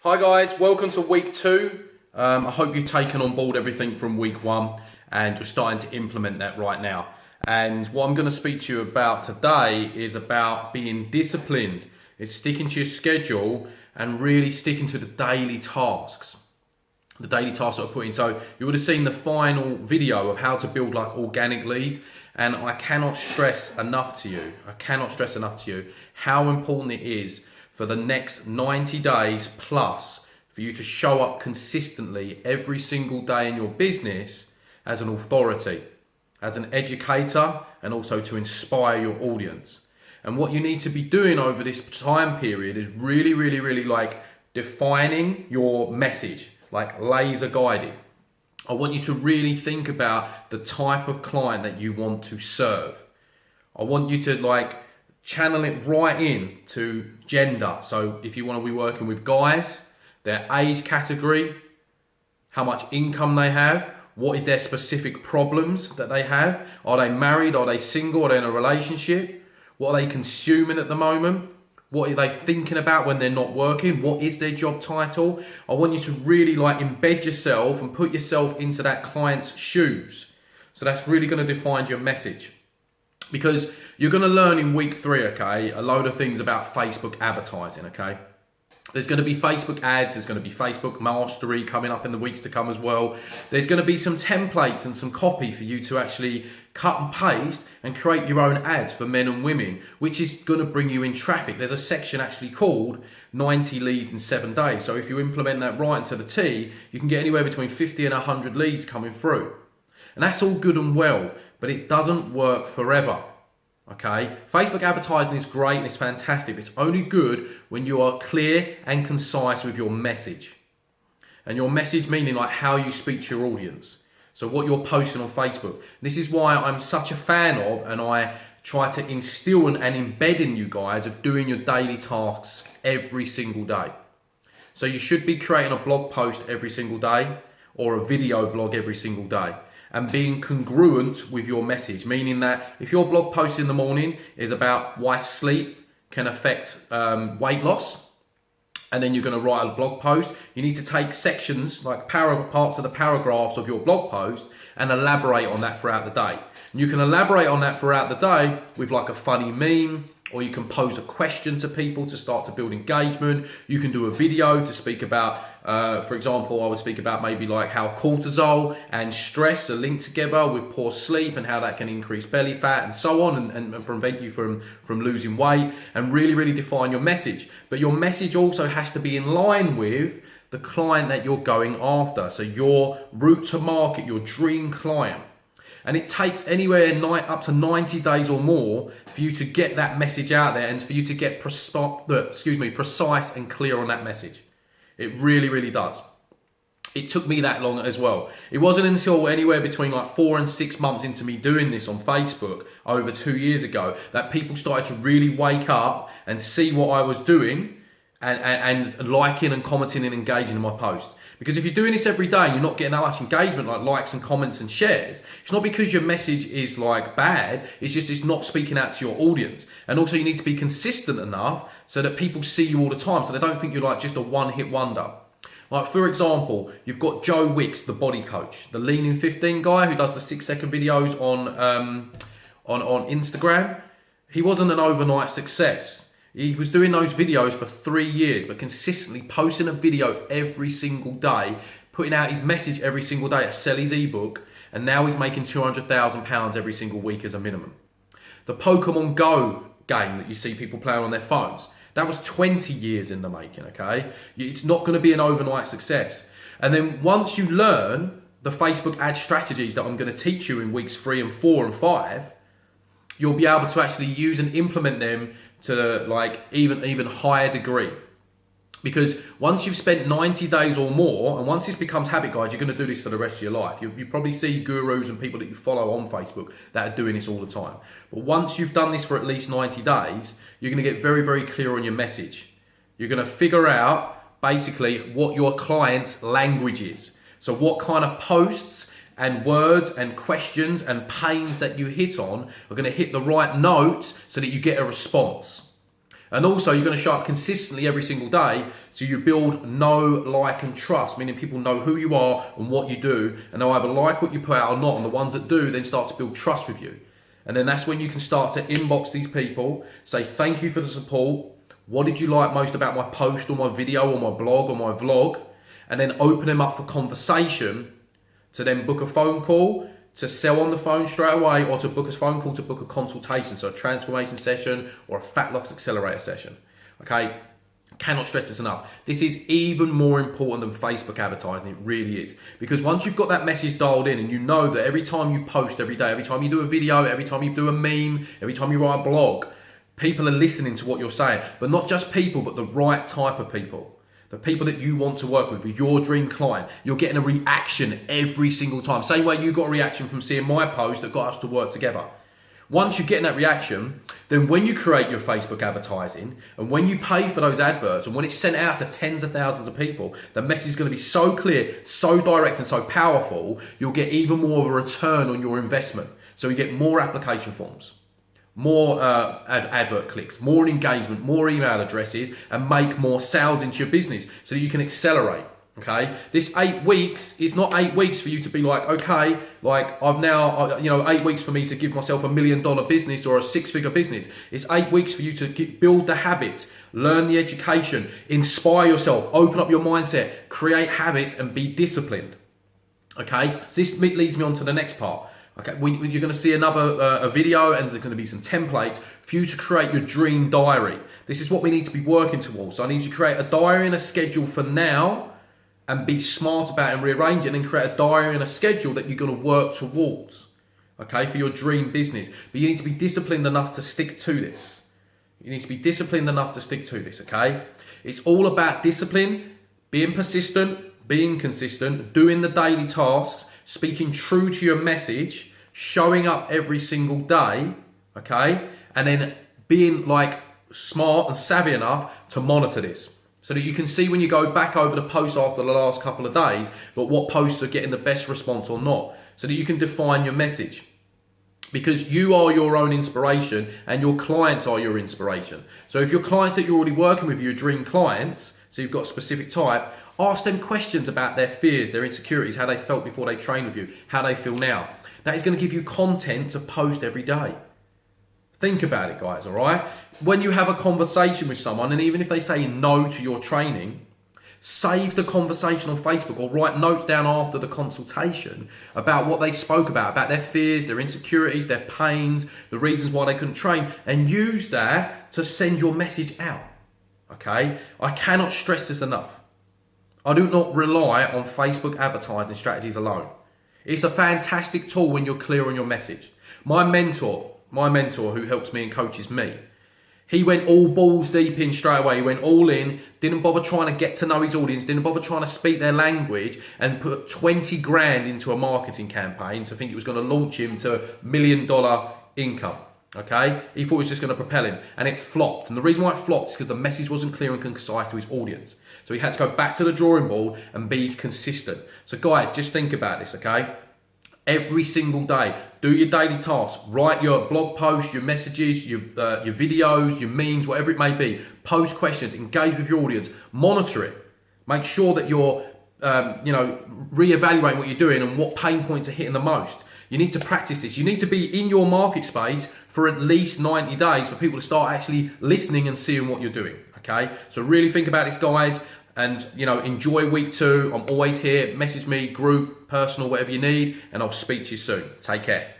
Hi guys, welcome to week 2. I hope you've taken on board everything from week 1 and you're starting to implement that right now. And what I'm going to speak to you about today is about being disciplined. It's sticking to your schedule and really sticking to the daily tasks. The daily tasks that I put in. So you would have seen the final video of how to build like organic leads. And I cannot stress enough to you how important it is for the next 90 days plus for you to show up consistently every single day in your business as an authority, as an educator, and also to inspire your audience. And what you need to be doing over this time period is really like defining your message, like laser guiding. I want you to really think about the type of client that you want to serve. I want you to like channel it right in to gender. So if you want to be working with guys, their age category, how much income they have, what is their specific problems that they have, are they married, are they single, are they in a relationship, what are they consuming at the moment, what are they thinking about when they're not working, what is their job title. I want you to really like embed yourself and put yourself into that client's shoes. So that's really going to define your message. Because you're going to learn in week 3, okay, a load of things about Facebook advertising, okay? There's going to be Facebook ads, there's going to be Facebook mastery coming up in the weeks to come as well. There's going to be some templates and some copy for you to actually cut and paste and create your own ads for men and women, which is going to bring you in traffic. There's a section actually called 90 leads in 7 days. So if you implement that right into the T, you can get anywhere between 50 and 100 leads coming through. And that's all good and well, but it doesn't work forever. Okay, Facebook advertising is great and it's fantastic. It's only good when you are clear and concise with your message. And your message meaning like how you speak to your audience. So what you're posting on Facebook. This is why I'm such a fan of, and I try to instill and embed in you guys of doing your daily tasks every single day. So you should be creating a blog post every single day or a video blog every single day. And being congruent with your message, meaning that if your blog post in the morning is about why sleep can affect weight loss, and then you're going to write a blog post, you need to take sections, like parts of the paragraphs of your blog post and elaborate on that throughout the day. And you can elaborate on that throughout the day with like a funny meme, or you can pose a question to people to start to build engagement. You can do a video to speak about, for example, I would speak about maybe like how cortisol and stress are linked together with poor sleep and how that can increase belly fat and so on and prevent you from losing weight, and really define your message. But your message also has to be in line with the client that you're going after. So your route to market, your dream client. And it takes anywhere up to 90 days or more for you to get that message out there and for you to get precise and clear on that message. It really does. It took me that long as well. It wasn't until anywhere between like 4 and 6 months into me doing this on Facebook over 2 years ago that people started to really wake up and see what I was doing and liking and commenting and engaging in my posts. Because if you're doing this every day and you're not getting that much engagement, like likes and comments and shares, it's not because your message is like bad, it's just it's not speaking out to your audience. And also you need to be consistent enough so that people see you all the time, so they don't think you're like just a one-hit wonder. Like for example, you've got Joe Wicks, the body coach, the Lean in 15 guy who does the 6-second videos on Instagram. He wasn't an overnight success. He was doing those videos for 3 years, but consistently posting a video every single day, putting out his message every single day to sell his ebook, and now he's making £200,000 every single week as a minimum. The Pokemon Go game that you see people playing on their phones, that was 20 years in the making, okay? It's not going to be an overnight success. And then once you learn the Facebook ad strategies that I'm going to teach you in weeks 3 and 4 and 5, you'll be able to actually use and implement them to like even higher degree. Because once you've spent 90 days or more, and once this becomes habit, guys, you're going to do this for the rest of your life. You probably see gurus and people that you follow on Facebook that are doing this all the time. But once you've done this for at least 90 days, you're going to get very clear on your message. You're going to figure out basically what your client's language is. So what kind of posts and words and questions and pains that you hit on are going to hit the right notes so that you get a response. And also you're going to show up consistently every single day, so you build know, like and trust, meaning people know who you are and what you do, and they'll either like what you put out or not, and the ones that do then start to build trust with you. And then that's when you can start to inbox these people, say thank you for the support, what did you like most about my post or my video or my blog or my vlog, and then open them up for conversation to then book a phone call, to sell on the phone straight away, or to book a phone call to book a consultation, so a transformation session or a fat loss accelerator session. Okay, cannot stress this enough. This is even more important than Facebook advertising. It really is, because once you've got that message dialed in and you know that every time you post every day, every time you do a video, every time you do a meme, every time you write a blog, people are listening to what you're saying. But not just people, but the right type of people. The people that you want to work with your dream client. You're getting a reaction every single time. Same way you got a reaction from seeing my post that got us to work together. Once you're getting that reaction, then when you create your Facebook advertising and when you pay for those adverts and when it's sent out to tens of thousands of people, the message is going to be so clear, so direct and so powerful, you'll get even more of a return on your investment. So you get more application forms, more advert clicks, more engagement, more email addresses, and make more sales into your business so that you can accelerate. Okay, this 8 weeks, it's not 8 weeks for you to be like, okay, like I've now, 8 weeks for me to give myself $1 million business or a 6-figure business. It's 8 weeks for you to build the habits, learn the education, inspire yourself, open up your mindset, create habits, and be disciplined. Okay, so this leads me on to the next part. Okay, you're going to see another a video, and there's going to be some templates for you to create your dream diary. This is what we need to be working towards. So I need you to create a diary and a schedule for now, and be smart about it and rearrange it, and then create a diary and a schedule that you're going to work towards, okay, for your dream business. But you need to be disciplined enough to stick to this. You need to be disciplined enough to stick to this, okay? It's all about discipline, being persistent, being consistent, doing the daily tasks, speaking true to your message, showing up every single day, okay? And then being like smart and savvy enough to monitor this, so that you can see when you go back over the post after the last couple of days, but what posts are getting the best response or not, so that you can define your message. Because you are your own inspiration and your clients are your inspiration. So if your clients that you're already working with, your dream clients, so you've got a specific type, ask them questions about their fears, their insecurities, how they felt before they trained with you, how they feel now. That is going to give you content to post every day. Think about it, guys, all right? When you have a conversation with someone, and even if they say no to your training, save the conversation on Facebook or write notes down after the consultation about what they spoke about their fears, their insecurities, their pains, the reasons why they couldn't train, and use that to send your message out, okay? I cannot stress this enough. I do not rely on Facebook advertising strategies alone. It's a fantastic tool when you're clear on your message. My mentor who helps me and coaches me, he went all balls deep in straight away. He went all in, didn't bother trying to get to know his audience, didn't bother trying to speak their language, and put 20 grand into a marketing campaign to think it was going to launch him to $1 million income. Okay? He thought it was just going to propel him, and it flopped. And the reason why it flopped is because the message wasn't clear and concise to his audience. So he had to go back to the drawing board and be consistent. So guys, just think about this, okay? Every single day, do your daily tasks, write your blog posts, your messages, your videos, your memes, whatever it may be. Post questions, engage with your audience, monitor it. Make sure that you're, reevaluating what you're doing and what pain points are hitting the most. You need to practice this. You need to be in your market space for at least 90 days for people to start actually listening and seeing what you're doing, okay? So really think about this, guys. And, enjoy week 2. I'm always here. Message me, group, personal, whatever you need. And I'll speak to you soon. Take care.